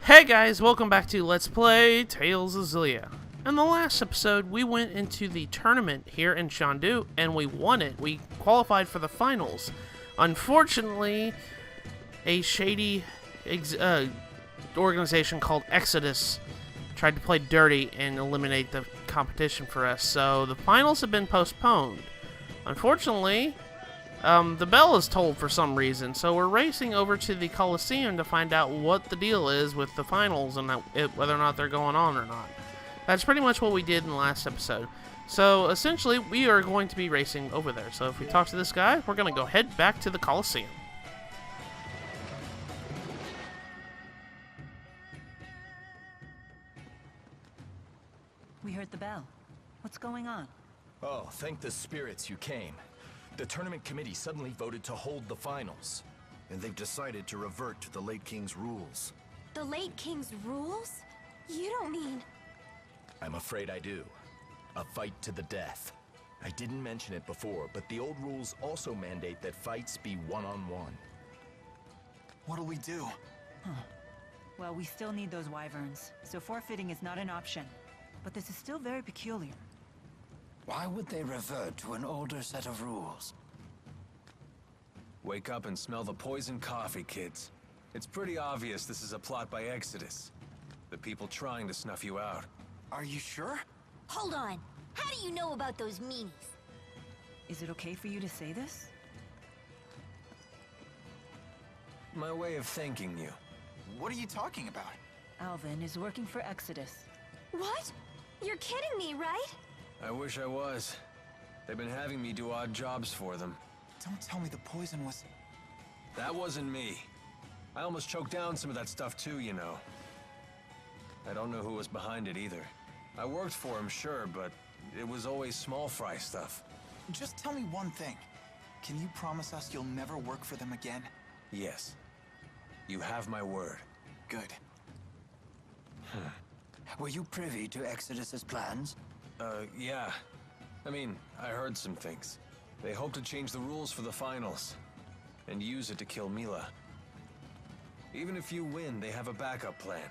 Hey guys, welcome back to Let's Play Tales of Xillia. In the last episode, we went into the tournament here in Shandu, and we won it. We qualified for the finals. Unfortunately, a shady organization called Exodus tried to play dirty and eliminate the competition for us, so the finals have been postponed. Unfortunately, the bell is tolled for some reason, so we're racing over to the Coliseum to find out what the deal is with the finals and whether or not they're going on or not. That's pretty much what we did in the last episode. So, essentially, we are going to be racing over there. So if we talk to this guy, we're going to go head back to the Coliseum. We heard the bell. What's going on? Oh, thank the spirits you came. The tournament committee suddenly voted to hold the finals. And they've decided to revert to the late king's rules. The late king's rules? You don't mean... I'm afraid I do. A fight to the death. I didn't mention it before, but the old rules also mandate that fights be one-on-one. What'll we do? Well, we still need those wyverns, so forfeiting is not an option. But this is still very peculiar. Why would they revert to an older set of rules? Wake up and smell the poison coffee, kids. It's pretty obvious this is a plot by Exodus. The people trying to snuff you out. Are you sure? Hold on. How do you know about those meanies? Is it okay for you to say this? My way of thanking you. What are you talking about? Alvin is working for Exodus. What? You're kidding me, right? I wish I was. They've been having me do odd jobs for them. Don't tell me the poison was... That wasn't me. I almost choked down some of that stuff too, you know. I don't know who was behind it either. I worked for him, sure, but it was always small fry stuff. Just tell me one thing. Can you promise us you'll never work for them again? Yes. You have my word. Good. Were you privy to Exodus's plans? Yeah. I mean, I heard some things. They hope to change the rules for the finals, and use it to kill Mila. Even if you win, they have a backup plan.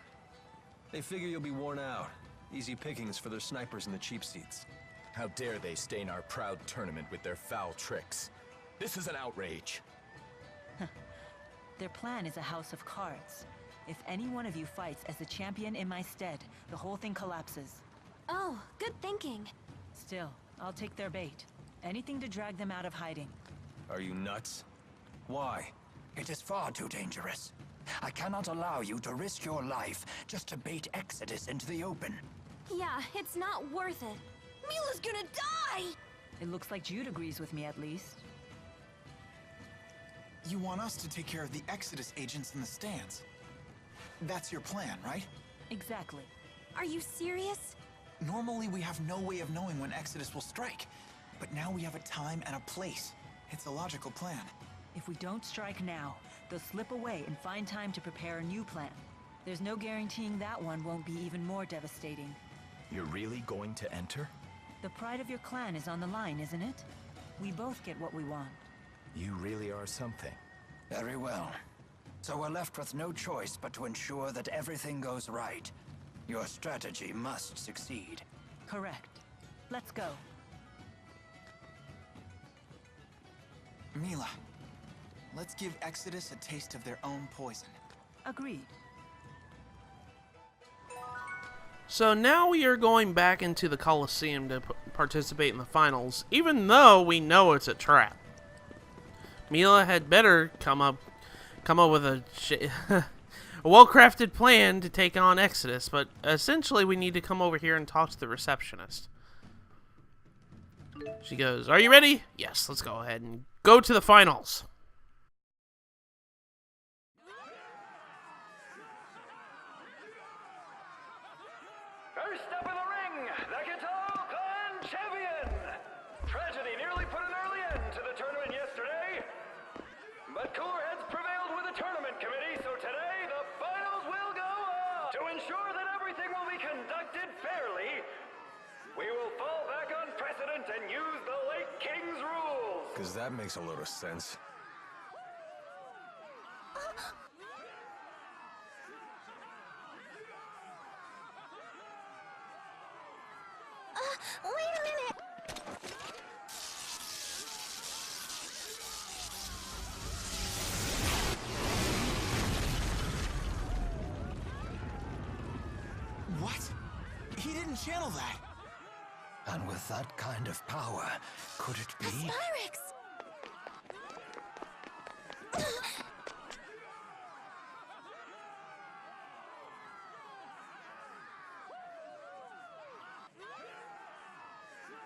They figure you'll be worn out. Easy pickings for their snipers in the cheap seats. How dare they stain our proud tournament with their foul tricks. This is an outrage. Their plan is a house of cards. If any one of you fights as the champion in my stead, the whole thing collapses. Oh, good thinking. Still, I'll take their bait. Anything to drag them out of hiding. Are you nuts? Why? It is far too dangerous. I cannot allow you to risk your life just to bait Exodus into the open. Yeah, it's not worth it. Mila's gonna die! It looks like Jude agrees with me at least. You want us to take care of the Exodus agents in the stands. That's your plan, right? Exactly. Are you serious? Normally we have no way of knowing when Exodus will strike. But now we have a time and a place. It's a logical plan. If we don't strike now, they'll slip away and find time to prepare a new plan. There's no guaranteeing that one won't be even more devastating. You're really going to enter? The pride of your clan is on the line, isn't it? We both get what we want. You really are something. Very well. So we're left with no choice but to ensure that everything goes right. Your strategy must succeed. Correct. Let's go. Mila, let's give Exodus a taste of their own poison. Agreed. So now we are going back into the Coliseum to participate in the finals, even though we know it's a trap. Mila had better come up with a well-crafted plan to take on Exodus, but essentially we need to come over here and talk to the receptionist. She goes, "Are you ready?" "Yes, let's go ahead and go to the finals." First up in the ring, the Guitar Clan champion! Tragedy nearly put an early end to the tournament yesterday, but cooler heads prevailed with the tournament committee, so today the finals will go on! To ensure that everything will be conducted fairly, we will fall back on precedent and use the late king's rules! Because that makes a lot of sense. Wait a minute! What? He didn't channel that. And with that kind of power, could it A be? Spyrix!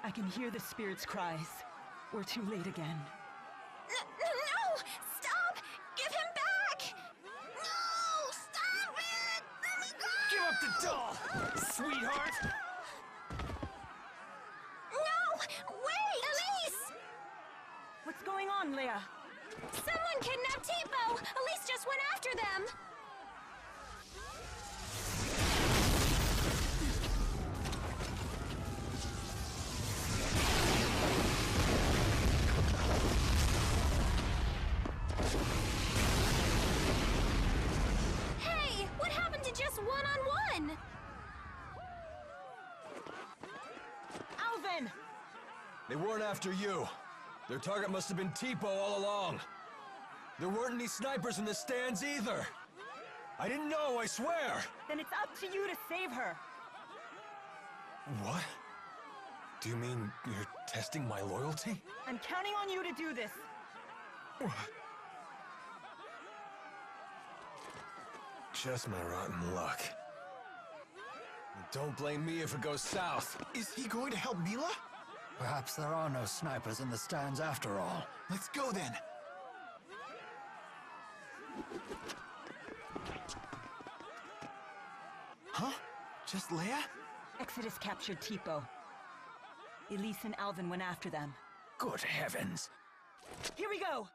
I can hear the spirit's cries. We're too late again. No! Stop! Give him back! No! Stop it! Let me go! Give up the doll, sweetheart! No! Wait! Elise! What's going on, Leia? Someone kidnapped Tipo! Elise just went after them! Hey! What happened to just one-on-one? Alvin! They weren't after you. Their target must have been Tipo all along. There weren't any snipers in the stands either. I didn't know, I swear! Then it's up to you to save her. What? Do you mean you're testing my loyalty? I'm counting on you to do this. Just my rotten luck. Don't blame me if it goes south. Is he going to help Mila? Perhaps there are no snipers in the stands after all. Let's go then. Huh? Just Leia? Exodus captured Tipo. Elise and Alvin went after them. Good heavens. Here we go!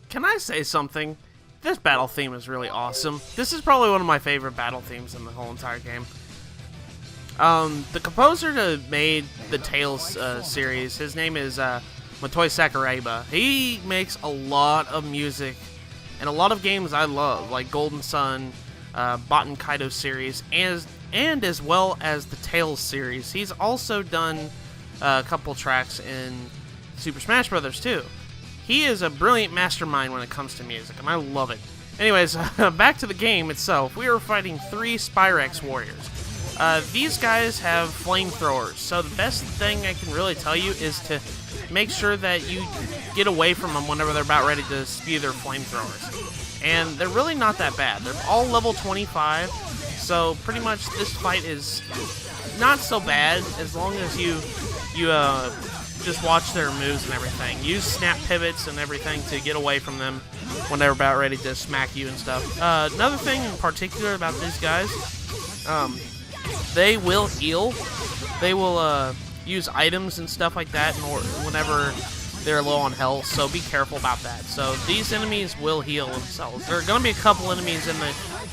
Can I say something? This battle theme is really awesome. This is probably one of my favorite battle themes in the whole entire game. The composer that made the Tales series, his name is Motoi Sakuraba. He makes a lot of music and a lot of games I love, like Golden Sun, Baten Kaido series, and as well as the Tales series. He's also done a couple tracks in Super Smash Bros. Too. He is a brilliant mastermind when it comes to music, and I love it. Anyways, back to the game itself. We are fighting 3 Spyrix warriors. These guys have flamethrowers, so the best thing I can really tell you is to make sure that you get away from them whenever they're about ready to spew their flamethrowers. And they're really not that bad. They're all level 25, so pretty much this fight is not so bad as long as you just watch their moves and everything. Use snap pivots and everything to get away from them when they're about ready to smack you and stuff. Another thing in particular about these guys, they will heal. They will use items and stuff like that whenever they're low on health, so be careful about that. So these enemies will heal themselves. There are going to be a couple enemies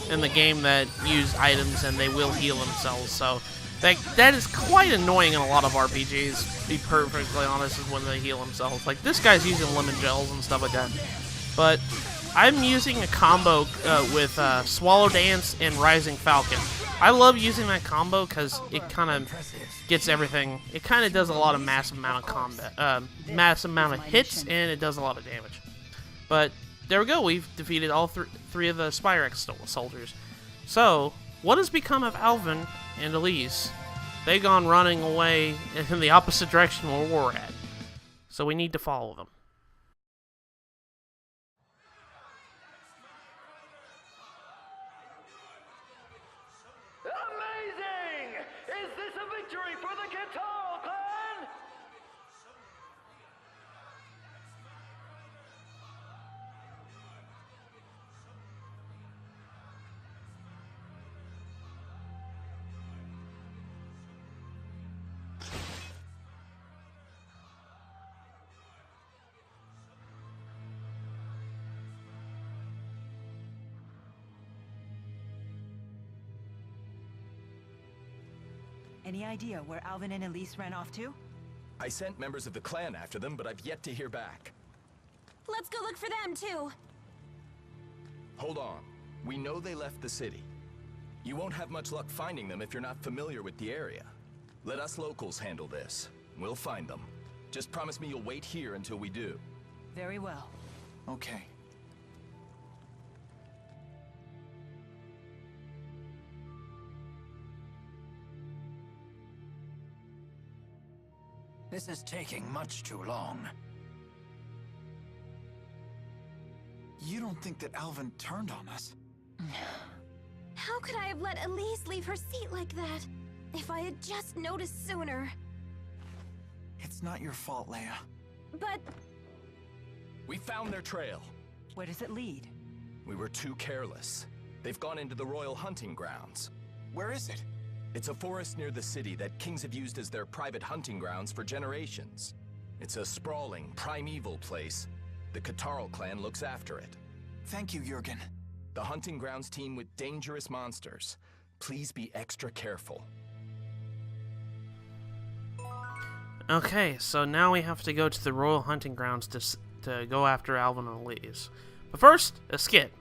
in the game that use items and they will heal themselves, so that is quite annoying in a lot of RPGs, to be perfectly honest, is when they heal themselves. Like, this guy's using lemon gels and stuff like that. But I'm using a combo with Swallow Dance and Rising Falcon. I love using that combo because it kind of gets everything. It kind of does a lot of massive amount of hits, and it does a lot of damage. But there we go. We've defeated all three of the Spyrix soldiers. So, what has become of Alvin and Elise? They've gone running away in the opposite direction where we're at. So we need to follow them. Amazing! Is this a victory for the Kitao clan? Any idea where Alvin and Elise ran off to? I sent members of the clan after them, but I've yet to hear back. Let's go look for them, too. Hold on. We know they left the city. You won't have much luck finding them if you're not familiar with the area. Let us locals handle this. We'll find them. Just promise me you'll wait here until we do. Very well. Okay. This is taking much too long. You don't think that Alvin turned on us? How could I have let Elise leave her seat like that? If I had just noticed sooner. It's not your fault, Leia. But We found their trail. Where does it lead? We were too careless. They've gone into the royal hunting grounds. Where is it? It's a forest near the city that kings have used as their private hunting grounds for generations. It's a sprawling, primeval place. The Catarl clan looks after it. Thank you, Jurgen. The hunting grounds teem with dangerous monsters. Please be extra careful. Okay, so now we have to go to the royal hunting grounds to go after Alvin and Elise. But first, a skit.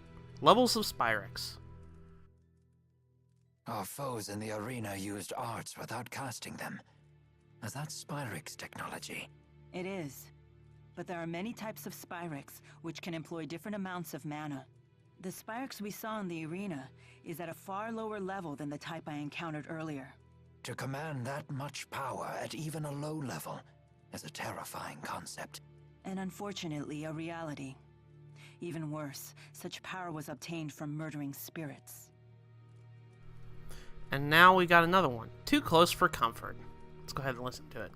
Levels of Spyrix. Our foes in the arena used arts without casting them. Is that Spyrix technology? It is. But there are many types of Spyrix, which can employ different amounts of mana. The Spyrix we saw in the arena is at a far lower level than the type I encountered earlier. To command that much power at even a low level is a terrifying concept. And unfortunately, a reality. Even worse, such power was obtained from murdering spirits. And now we got another one. Too close for comfort. Let's go ahead and listen to it.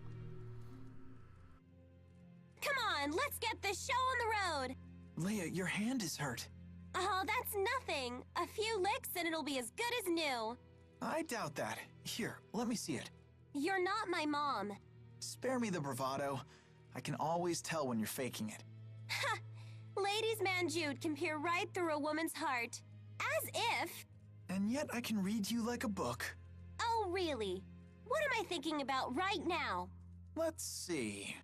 come on, let's get this show on the road. Leia, your hand is hurt. Oh, that's nothing. A few licks and it'll be as good as new. I doubt that. Here, let me see it. You're not my mom. Spare me the bravado. I can always tell when you're faking it. Ha! Ladies' man Jude can peer right through a woman's heart. As if... And yet I can read you like a book. Oh, really? What am I thinking about right now? Let's see.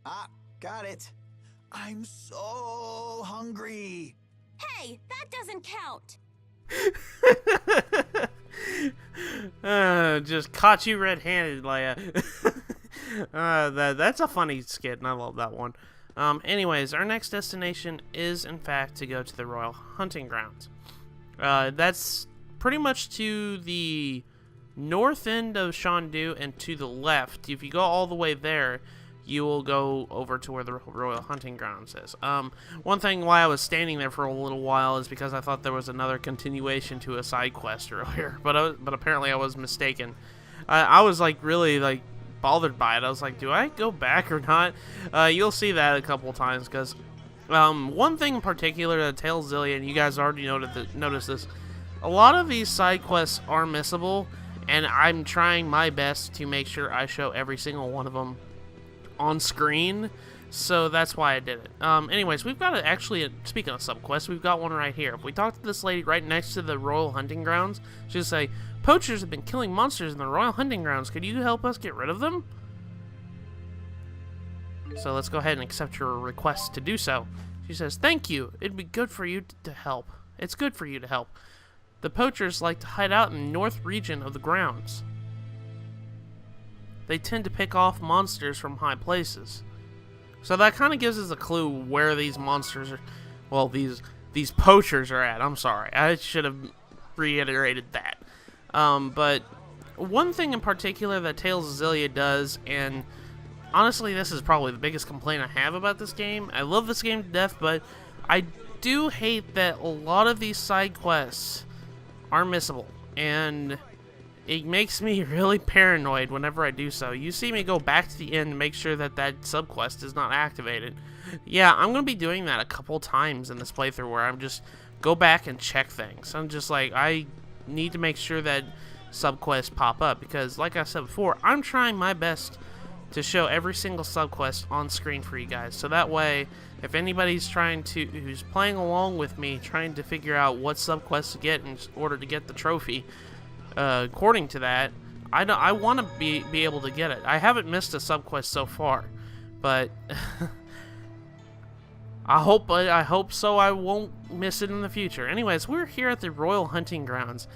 Ah, got it. I'm so hungry. Hey, that doesn't count. Just caught you red-handed, Leia. That's a funny skit, and I love that one. Anyways, our next destination is, in fact, to go to the Royal Hunting Grounds. That's pretty much to the north end of Shandu and to the left. If you go all the way there, you will go over to where the Royal Hunting Grounds is. One thing why I was standing there for a little while is because I thought there was another continuation to a side quest earlier, but apparently I was mistaken. I was really bothered by it. I was like, do I go back or not? You'll see that a couple times, because one thing in particular that tells Xillia, and you guys already noticed this, a lot of these side quests are missable, and I'm trying my best to make sure I show every single one of them on screen, so that's why I did it. Anyways, we've got speaking of subquests, we've got one right here. If we talk to this lady right next to the Royal Hunting Grounds, she'll say, poachers have been killing monsters in the Royal Hunting Grounds. Could you help us get rid of them? So let's go ahead and accept your request to do so. She says, thank you. It'd be good for you to help. It's good for you to help. The poachers like to hide out in the north region of the grounds. They tend to pick off monsters from high places. So that kind of gives us a clue where these monsters are. Well, these poachers are at. I'm sorry. I should have reiterated that. But one thing in particular that Tales of Xillia does, and honestly this is probably the biggest complaint I have about this game. I love this game to death, but I do hate that a lot of these side quests are missable. And it makes me really paranoid whenever I do so. You see me go back to the end to make sure that subquest is not activated. Yeah, I'm going to be doing that a couple times in this playthrough where I'm just go back and check things. I'm just like, I need to make sure that subquests pop up, because like I said before, I'm trying my best to show every single subquest on screen for you guys. So that way, if anybody's who's playing along with me, trying to figure out what subquests to get in order to get the trophy, according to that, I want to be able to get it. I haven't missed a subquest so far, but I hope so I won't miss it in the future. Anyways, we're here at the Royal Hunting Grounds,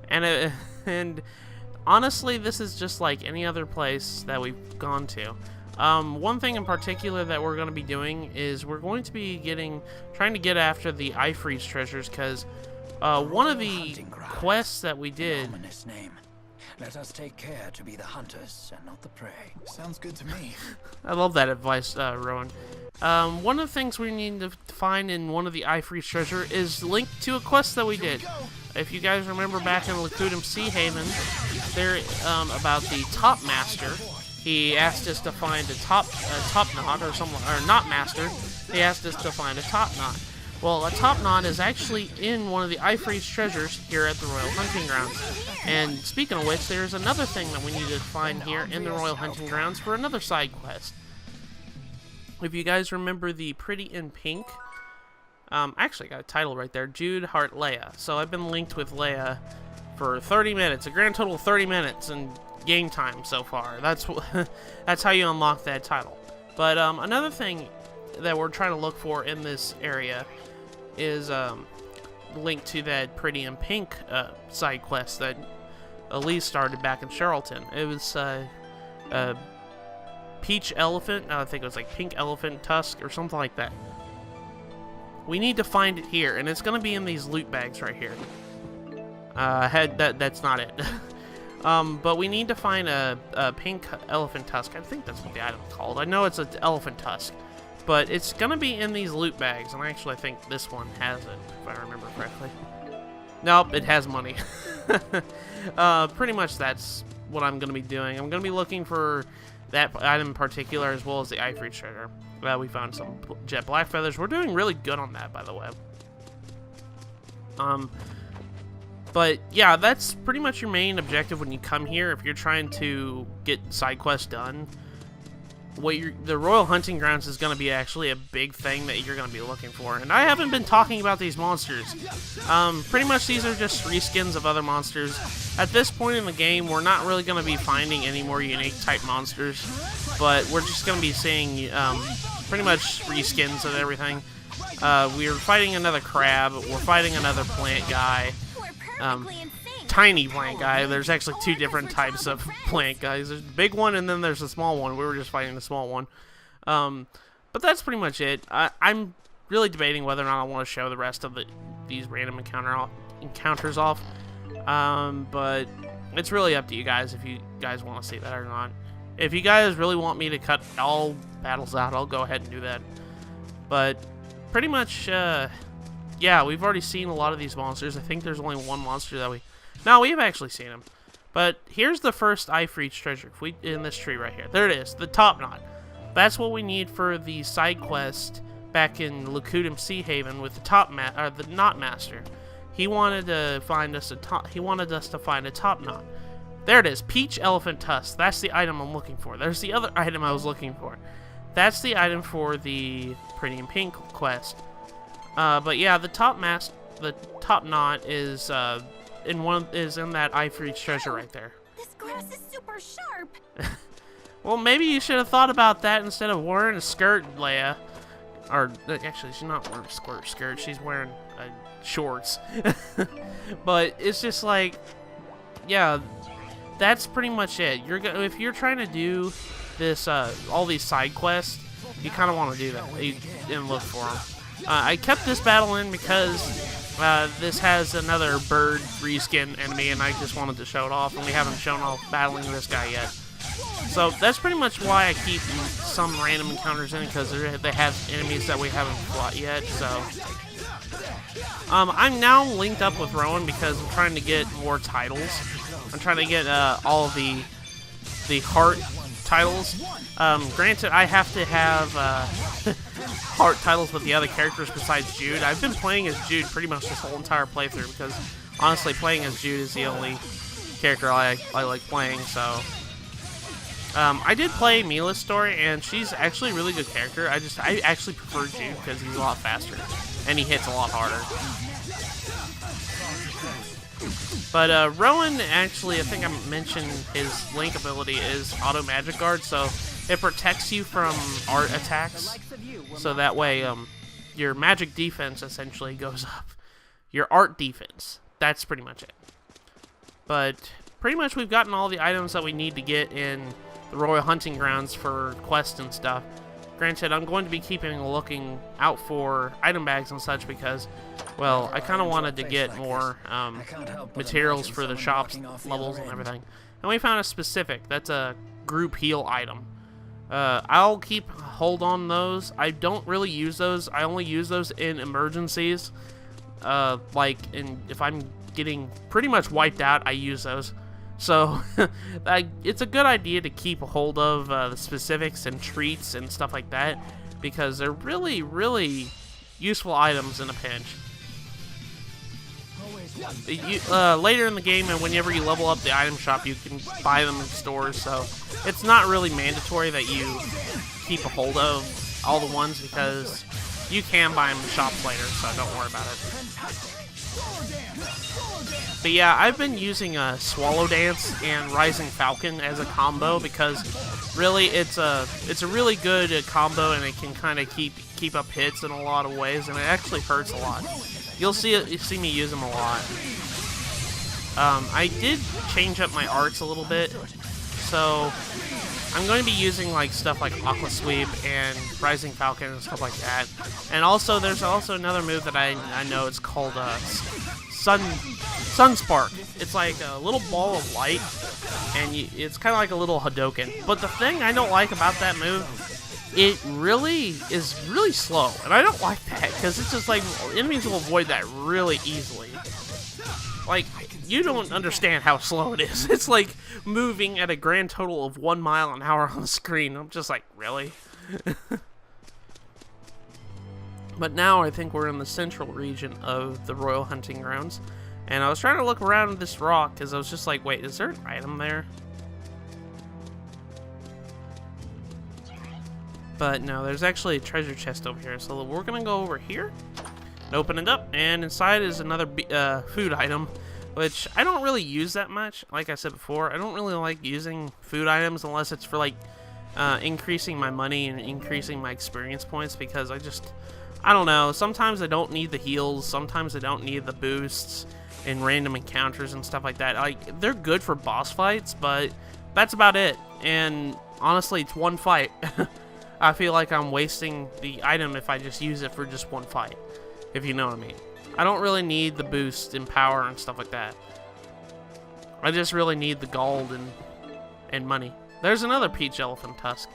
And honestly, this is just like any other place that we've gone to. One thing in particular that we're going to be doing is we're going to be trying to get after the Ifreeze treasures, because one of the quests that we did. Ominous name. Let us take care to be the hunters and not the prey. Sounds good to me. I love that advice, Rowan. One of the things we need to find in one of the Ifreeze treasure is linked to a quest that we did. If you guys remember back in Lacudum Sea Haven, there about the Top Master. He asked us to find a top knot or something, or knot master. He asked us to find a top knot. Well, a top knot is actually in one of the Ifreeze treasures here at the Royal Hunting Grounds. And speaking of which, there's another thing that we need to find here in the Royal Hunting Grounds for another side quest. If you guys remember the Pretty in Pink, actually I got a title right there, Jude Heart Leia. So I've been linked with Leia for 30 minutes, a grand total of 30 minutes in game time so far. That's how you unlock that title. But another thing that we're trying to look for in this area is linked to that Pretty in Pink side quest that Elise started back in Charlton. It was Peach Elephant, I think it was like Pink Elephant Tusk or something like that. We need to find it here, and it's going to be in these loot bags right here. That's not it. But we need to find a Pink Elephant Tusk. I think that's what the item's called. I know it's an Elephant Tusk. But it's going to be in these loot bags, and actually I think this one has it, if I remember correctly. Nope, it has money. Pretty much that's what I'm going to be doing. I'm going to be looking for that item in particular, as well as the Ifreeze treasure. We found some jet black feathers. We're doing really good on that, by the way. But yeah, that's pretty much your main objective when you come here. If you're trying to get side quests done, the Royal Hunting Grounds is going to be actually a big thing that you're going to be looking for. And I haven't been talking about these monsters. Pretty much these are just reskins of other monsters. At this point in the game, we're not really going to be finding any more unique type monsters, but we're just going to be seeing pretty much reskins of everything. We're fighting another crab. We're fighting another plant guy. Tiny plant guy. There's actually two different types of plant guys. There's the big one and then there's the small one. We were just fighting the small one. But that's pretty much it. I'm really debating whether or not I want to show the rest of these random encounters off. But it's really up to you guys if you guys want to see that or not. If you guys really want me to cut all battles out, I'll go ahead and do that. But pretty much, yeah, we've already seen a lot of these monsters. I think there's only one monster that No, we've actually seen him. But here's the first Ifreeze treasure in this tree right here. There it is, the top knot. That's what we need for the side quest back in Lacudum Sea Haven with the knot master. He wanted to find us to find a top knot. There it is, Peach Elephant Tusk. That's the item I'm looking for. There's the other item I was looking for. That's the item for the Pretty in Pink quest. But yeah, the top knot is in that Ifreeze treasure right there. This grass is super sharp. Well, maybe you should have thought about that instead of wearing a skirt, Leia. Or actually, she's not wearing a skirt. She's wearing shorts. But it's just like, yeah, that's pretty much it. If you're trying to do this, all these side quests, you kind of want to do that and look for them. I kept this battle in because this has another bird reskin enemy, and I just wanted to show it off, and we haven't shown off battling this guy yet. So that's pretty much why I keep some random encounters in, because they have enemies that we haven't fought yet. So I'm now linked up with Rowan because I'm trying to get more titles. I'm trying to get all of the heart titles. Granted, I have to have heart titles with the other characters besides Jude. I've been playing as Jude pretty much this whole entire playthrough because honestly, playing as Jude is the only character I like playing. So I did play Mila's story, and she's actually a really good character. I actually prefer Jude because he's a lot faster and he hits a lot harder. But Rowan, actually, I think I mentioned his Link ability is Auto Magic Guard, so it protects you from art attacks. So that way, your magic defense essentially goes up. Your art defense. That's pretty much it. But pretty much we've gotten all the items that we need to get in the Royal Hunting Grounds for quests and stuff. Granted, I'm going to be looking out for item bags and such because, well, I kind of wanted to get more materials for the shop's levels and everything. And we found a specific. That's a group heal item. I'll keep hold on those. I don't really use those. I only use those in emergencies. If I'm getting pretty much wiped out, I use those. So it's a good idea to keep a hold of the specifics and treats and stuff like that because they're really, really useful items in a pinch. Later in the game and whenever you level up the item shop, you can buy them in stores, so it's not really mandatory that you keep a hold of all the ones because you can buy them in shops later, so don't worry about it. But yeah, I've been using Swallow Dance and Rising Falcon as a combo because really it's a really good combo and it can kind of keep up hits in a lot of ways, and it actually hurts a lot. You see me use them a lot. I did change up my arts a little bit, so I'm going to be using stuff like Aqua Sweep and Rising Falcon and stuff like that. And also, there's also another move that I know. It's called Sun Spark. It's like a little ball of light, and it's kind of like a little Hadouken. But the thing I don't like about that move, it really is really slow, and I don't like that because it's just like enemies will avoid that really easily. Like, you don't understand how slow it is. It's like moving at a grand total of 1 mile an hour on the screen. I'm just like, really? But now I think we're in the central region of the Royal Hunting Grounds. And I was trying to look around this rock because I was just like, wait, is there an item there? But no, there's actually a treasure chest over here. So we're going to go over here and open it up. And inside is another food item, which I don't really use that much. Like I said before, I don't really like using food items unless it's for increasing my money and increasing my experience points because I don't know. Sometimes I don't need the heals. Sometimes I don't need the boosts in random encounters and stuff like that. They're good for boss fights, but that's about it. And honestly, it's one fight. I feel like I'm wasting the item if I just use it for just one fight, if you know what I mean. I don't really need the boost in power and stuff like that. I just really need the gold and money. There's another peach elephant tusk.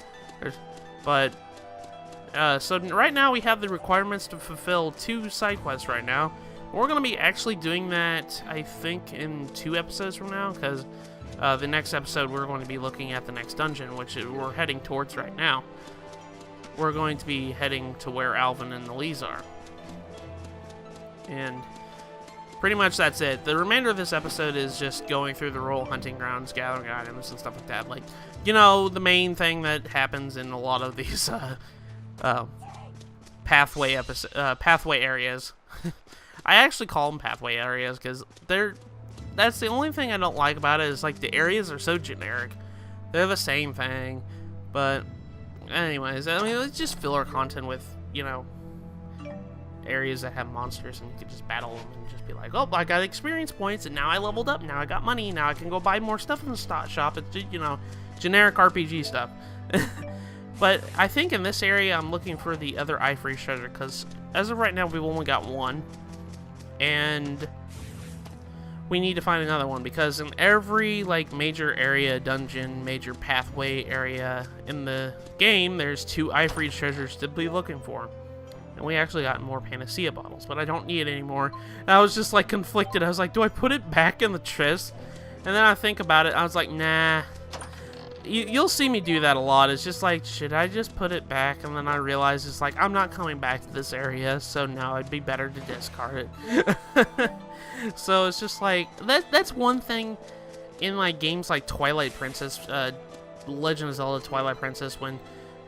So right now we have the requirements to fulfill 2 side quests right now. We're going to be actually doing that, I think, in 2 episodes from now, because the next episode we're going to be looking at the next dungeon, which we're heading towards right now. We're going to be heading to where Alvin and Elise are. And pretty much that's it. The remainder of this episode is just going through the Royal Hunting Grounds, gathering items and stuff like that. Like, you know, the main thing that happens in a lot of these pathway areas. I actually call them pathway areas because that's the only thing I don't like about it is like the areas are so generic. They're the same thing. But anyways, I mean, it's just filler content with, you know, areas that have monsters and you can just battle them and just be like, oh, I got experience points and now I leveled up, now I got money, now I can go buy more stuff in the stock shop. It's, you know, generic RPG stuff. But I think in this area I'm looking for the other Ifree treasure because as of right now we've only got one. And we need to find another one because in every major area, dungeon, major pathway area in the game, there's 2 Ifree treasures to be looking for. And we actually got more Panacea bottles, but I don't need it anymore. And I was just conflicted. I was like, do I put it back in the chest? And then I think about it. I was like, nah. You'll see me do that a lot. It's just like, should I just put it back? And then I realize it's like, I'm not coming back to this area, so no, it'd be better to discard it. So it's just like, that's one thing in games like Twilight Princess, Legend of Zelda Twilight Princess, when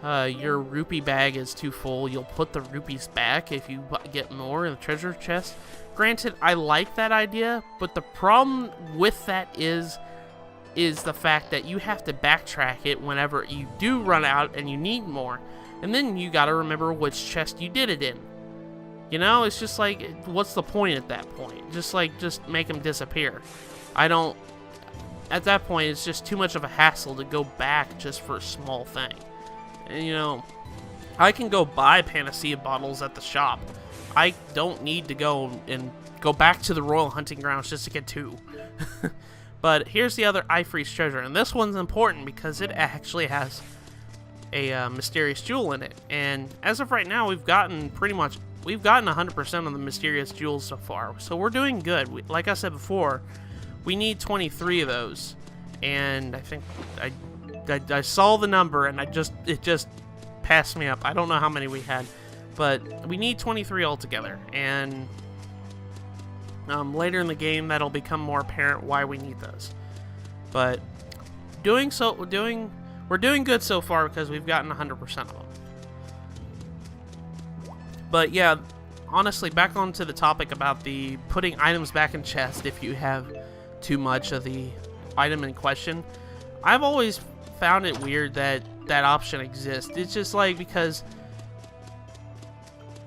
your rupee bag is too full, you'll put the rupees back if you get more in the treasure chest. Granted, I like that idea, but the problem with that is the fact that you have to backtrack it whenever you do run out and you need more. And then you gotta remember which chest you did it in. You know, it's just like, what's the point at that point? Just make them disappear. I don't... At that point, it's just too much of a hassle to go back just for a small thing. And, you know, I can go buy Panacea bottles at the shop. I don't need to go back to the Royal Hunting Grounds just to get 2. But here's the other Eye Freeze treasure, and this one's important because it actually has a mysterious jewel in it. And as of right now, we've gotten 100% of the mysterious jewels so far, so we're doing good. Like I said before, we need 23 of those, and I think I saw the number, and it just passed me up. I don't know how many we had, but we need 23 altogether, and later in the game that'll become more apparent why we need those. But we're doing good so far because we've gotten 100% of them. But yeah, honestly, back onto the topic about the putting items back in chest if you have too much of the item in question. I've always found it weird that that option exists. It's just like, because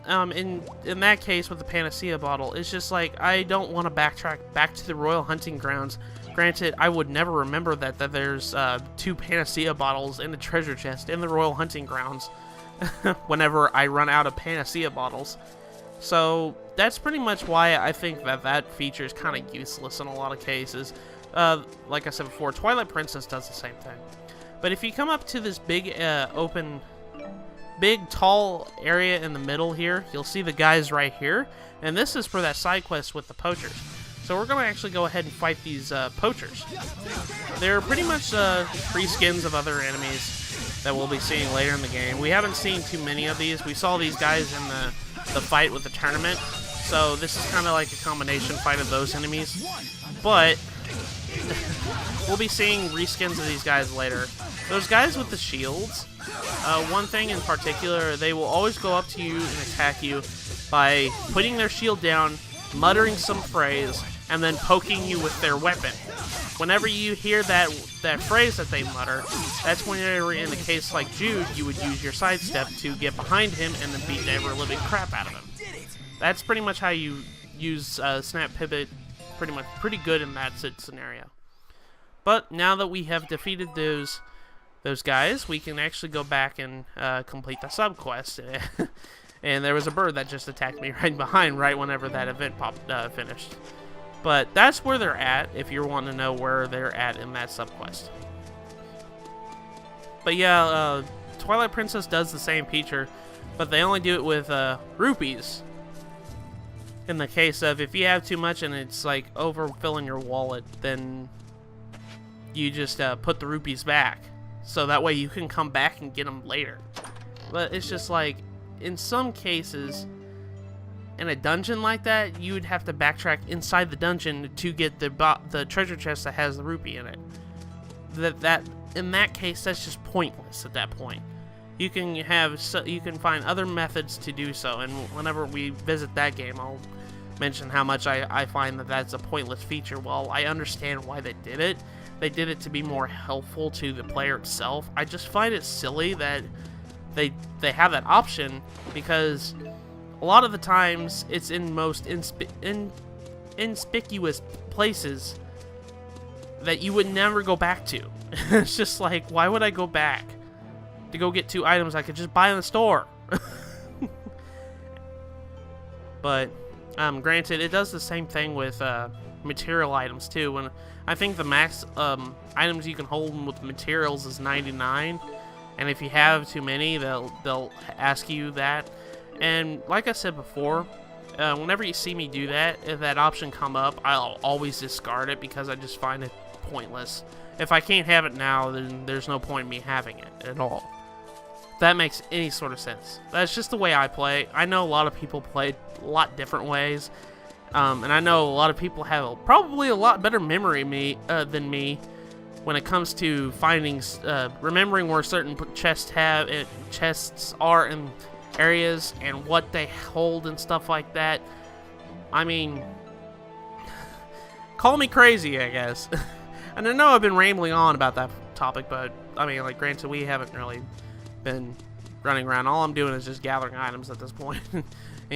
in that case with the Panacea bottle, it's just like, I don't want to backtrack back to the Royal Hunting Grounds. Granted, I would never remember that there's 2 Panacea bottles in the treasure chest in the Royal Hunting Grounds whenever I run out of Panacea bottles. So that's pretty much why I think that feature is kind of useless in a lot of cases. Like I said before, Twilight Princess does the same thing. But if you come up to this big tall area in the middle here, you'll see the guys right here, and this is for that side quest with the poachers. So we're going to actually go ahead and fight these poachers. They're pretty much free skins of other enemies that we'll be seeing later in the game. We haven't seen too many of these. We saw these guys in the fight with the tournament, so this is kind of like a combination fight of those enemies. But we'll be seeing reskins of these guys later. Those guys with the shields, one thing in particular, they will always go up to you and attack you by putting their shield down, muttering some phrase, and then poking you with their weapon. Whenever you hear that phrase that they mutter, that's whenever, in the case like Jude, you would use your sidestep to get behind him and then beat the ever-living crap out of him. That's pretty much how you use Snap Pivot, pretty good in that scenario. But now that we have defeated those guys, we can actually go back and complete the sub-quest. And there was a bird that just attacked me right behind, right whenever that event finished. But that's where they're at, if you're wanting to know where they're at in that sub-quest. But yeah, Twilight Princess does the same feature, but they only do it with rupees. In the case of, if you have too much and it's like overfilling your wallet, then you just put the rupees back. So that way you can come back and get them later. But it's just like, in some cases, in a dungeon like that, you would have to backtrack inside the dungeon to get the treasure chest that has the rupee in it. In that case, that's just pointless at that point. You can find other methods to do so, and whenever we visit that game, I'll mention how much I find that that's a pointless feature. Well, I understand why they did it. They did it to be more helpful to the player itself. I just find it silly that they have that option, because a lot of the times it's in most inconspicuous places that you would never go back to. It's just like, why would I go back to go get 2 items I could just buy in the store? But granted, it does the same thing with material items too. When I think the max items you can hold with materials is 99, and if you have too many, they'll ask you that. And like I said before, whenever you see me do that, if that option come up, I'll always discard it because I just find it pointless. If I can't have it now, then there's no point in me having it at all. If that makes any sort of sense. That's just the way I play. I know a lot of people play a lot different ways, and I know a lot of people have probably a lot better memory than me when it comes to finding, remembering where certain chests are in areas and what they hold and stuff like that. I mean, call me crazy, I guess. And I know I've been rambling on about that topic, but I mean, like, granted, we haven't really been running around. All I'm doing is just gathering items at this point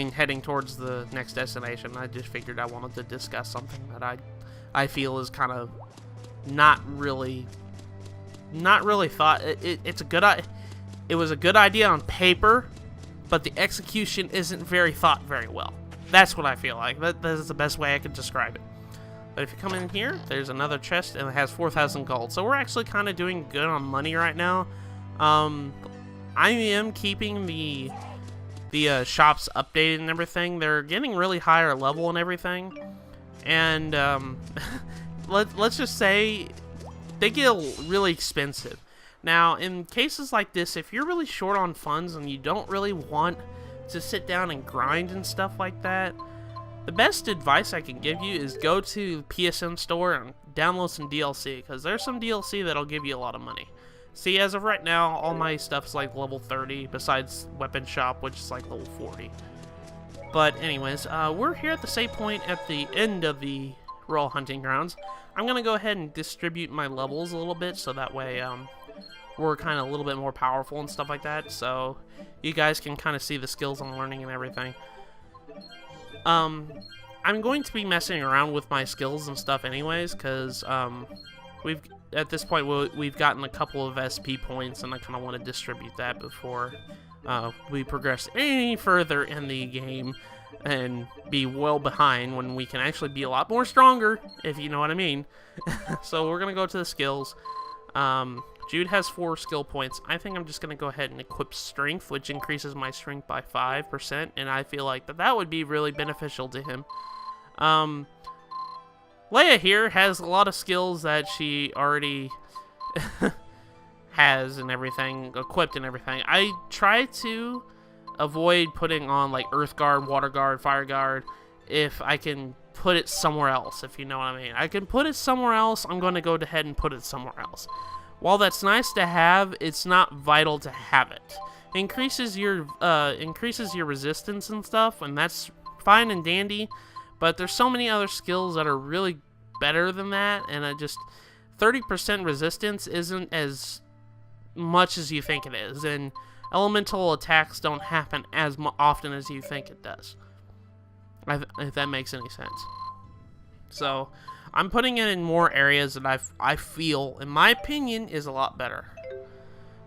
and heading towards the next destination, I just figured I wanted to discuss something that I feel is kind of not really thought. It's a good it was a good idea on paper, but the execution isn't thought very well. That's what I feel like. That is the best way I could describe it. But if you come in here, there's another chest, and it has 4,000 gold. So we're actually kind of doing good on money right now. I am keeping the shops updated and everything. They're getting really higher level and everything. And let's just say they get really expensive. Now, in cases like this, if you're really short on funds and you don't really want to sit down and grind and stuff like that, the best advice I can give you is go to PSN store and download some DLC, because there's some DLC that'll give you a lot of money. See, as of right now, all my stuff is like level 30, besides Weapon Shop, which is like level 40. But anyways, we're here at the save point at the end of the Royal Hunting Grounds. I'm going to go ahead and distribute my levels a little bit, so that way we're kind of a little bit more powerful and stuff like that, so you guys can kind of see the skills I'm learning and everything. I'm going to be messing around with my skills and stuff anyways, because at this point we've gotten a couple of SP points, and I kind of want to distribute that before we progress any further in the game and be well behind when we can actually be a lot more stronger, if you know what I mean. So we're going to go to the skills. Jude has 4 skill points. I think I'm just going to go ahead and equip Strength, which increases my Strength by 5%, and I feel like that would be really beneficial to him. Leia here has a lot of skills that she already has and everything, equipped and everything. I try to avoid putting on like Earth Guard, Water Guard, Fire Guard, if I can put it somewhere else, if you know what I mean. I can put it somewhere else, I'm going to go ahead and put it somewhere else. While that's nice to have, it's not vital to have it. It increases your resistance and stuff, and that's fine and dandy, but there's so many other skills that are really better than that, and 30% resistance isn't as much as you think it is, and elemental attacks don't happen as often as you think it does, if that makes any sense. So I'm putting it in more areas that I feel, in my opinion, is a lot better.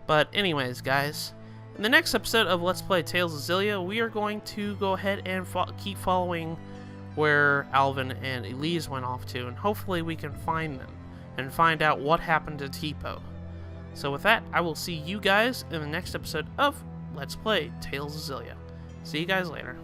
But anyways, guys, in the next episode of Let's Play Tales of Xillia, we are going to go ahead and keep following where Alvin and Elise went off to, and hopefully we can find them and find out what happened to Tipo. So with that, I will see you guys in the next episode of Let's Play Tales of Xillia. See you guys later.